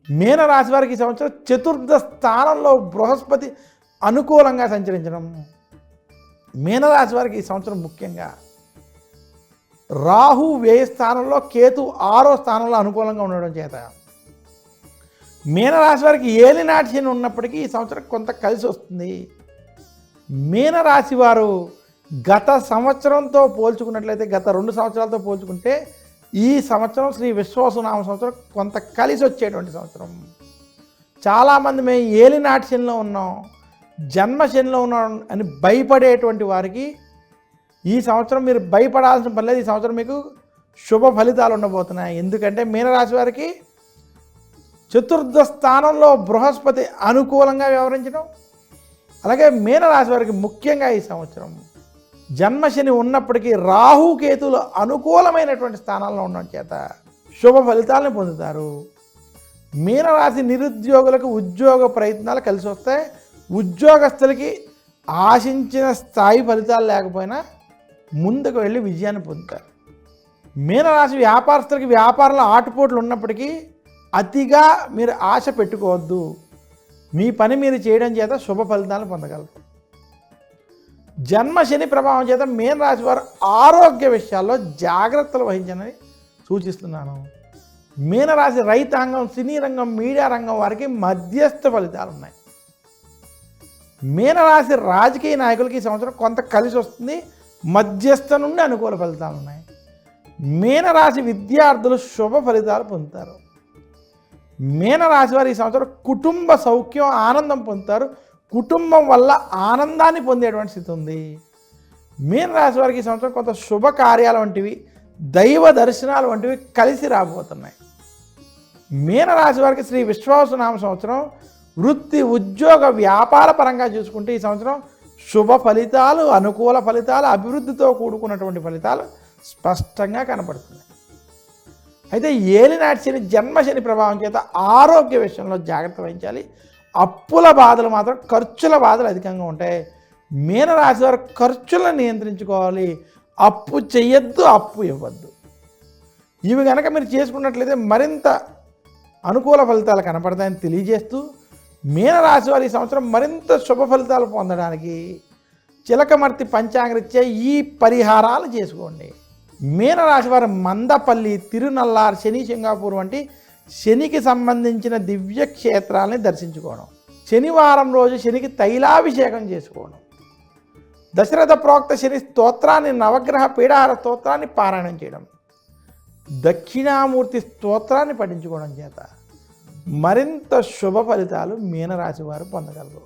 మీనరాశి వారికి ఈ సంవత్సరం చతుర్థ స్థానంలో బృహస్పతి అనుకూలంగా సంచరించడం. మీనరాశి వారికి ఈ సంవత్సరం ముఖ్యంగా రాహు వ్యయ స్థానంలో, కేతు 6వ స్థానంలో అనుకూలంగా ఉండడం చేత మీనరాశి వారికి ఏలినాటి శని ఉన్నప్పటికీ ఈ సంవత్సరం కొంత కలిసి వస్తుంది. మీనరాశి వారు గత సంవత్సరంతో పోల్చుకున్నట్లయితే, గత 2 సంవత్సరాలతో పోల్చుకుంటే ఈ సంవత్సరం శ్రీ విశ్వావసునామ సంవత్సరం కొంత కలిసి వచ్చేటువంటి సంవత్సరం. చాలామంది మేము ఏలినాటి శనిలో ఉన్నాం, జన్మ శనిలో ఉన్నాం అని భయపడేటువంటి వారికి ఈ సంవత్సరం మీరు భయపడాల్సిన పని లేదు. ఈ సంవత్సరం మీకు శుభ ఫలితాలు ఉండబోతున్నాయి. ఎందుకంటే మీనరాశి వారికి చతుర్థ స్థానంలో బృహస్పతి అనుకూలంగా వ్యవహరించడం, అలాగే మీనరాశి వారికి ముఖ్యంగా ఈ సంవత్సరం జన్మశని ఉన్నప్పటికీ రాహుకేతులు అనుకూలమైనటువంటి స్థానాల్లో ఉండడం చేత శుభ ఫలితాలను పొందుతారు. మీనరాశి నిరుద్యోగులకు ఉద్యోగ ప్రయత్నాలు కలిసి వస్తాయి. ఉద్యోగస్తులకి ఆశించిన స్థాయి ఫలితాలు లేకపోయినా ముందుకు వెళ్ళి విజయాన్ని పొందుతారు. మీనరాశి వ్యాపారస్తులకి వ్యాపారంలో ఆటుపోట్లు ఉన్నప్పటికీ అతిగా మీరు ఆశ పెట్టుకోవద్దు. మీ పని మీరు చేయడం చేత శుభ ఫలితాలను పొందగలరు. జన్మ శని ప్రభావం చేత మీనరాశి వారు ఆరోగ్య విషయాల్లో జాగ్రత్తలు వహించని సూచిస్తున్నాను. మీనరాశి రైతాంగం, సినీ రంగం, మీడియా రంగం వారికి మధ్యస్థ ఫలితాలు ఉన్నాయి. మీనరాశి రాజకీయ నాయకులకి ఈ సంవత్సరం కొంత కలిసి వస్తుంది, మధ్యస్థ నుండి అనుకూల ఫలితాలు ఉన్నాయి. మీనరాశి విద్యార్థులు శుభ ఫలితాలు పొందుతారు. మీనరాశి వారు ఈ సంవత్సరం కుటుంబ సౌఖ్యం, ఆనందం పొందుతారు. కుటుంబం వల్ల ఆనందాన్ని పొందేటువంటి స్థితి ఉంది. మీనరాశి వారికి ఈ సంవత్సరం కొంత శుభకార్యాలు వంటివి, దైవ దర్శనాలు వంటివి కలిసి రాబోతున్నాయి. మీనరాశి వారికి శ్రీ విశ్వావసునామ సంవత్సరం వృత్తి, ఉద్యోగ, వ్యాపార పరంగా చూసుకుంటే ఈ సంవత్సరం శుభ ఫలితాలు, అనుకూల ఫలితాలు, అభివృద్ధితో కూడుకున్నటువంటి ఫలితాలు స్పష్టంగా కనపడుతున్నాయి. అయితే ఏలినాటి శని, జన్మశని ప్రభావం చేత ఆరోగ్య విషయంలో జాగ్రత్త వహించాలి. అప్పుల బాధలు మాత్రం, ఖర్చుల బాధలు అధికంగా ఉంటాయి. మీనరాశి వారు ఖర్చులను నియంత్రించుకోవాలి. అప్పు చెయ్యొద్దు, అప్పు ఇవ్వద్దు. ఇవి కనుక మీరు చేసుకున్నట్లయితే మరింత అనుకూల ఫలితాలు కనపడతాయని తెలియజేస్తూ, మీనరాశి వారి ఈ సంవత్సరం మరింత శుభ ఫలితాలు పొందడానికి చిలకమర్తి పంచాంగరీత్యా ఈ పరిహారాలు చేసుకోండి. మీనరాశి వారు మందపల్లి, తిరునల్లార్, శని సింగాపూర్ వంటి శనికి సంబంధించిన దివ్య క్షేత్రాలని దర్శించుకోవడం, శనివారం రోజు శనికి తైలాభిషేకం చేసుకోవడం, దశరథ ప్రోక్త శని స్తోత్రాన్ని, నవగ్రహ పీడాహార స్తోత్రాన్ని పారాయణం చేయడం, దక్షిణామూర్తి స్తోత్రాన్ని పఠించుకోవడం చేత మరింత శుభ ఫలితాలు మీనరాశి వారు పొందగలరు.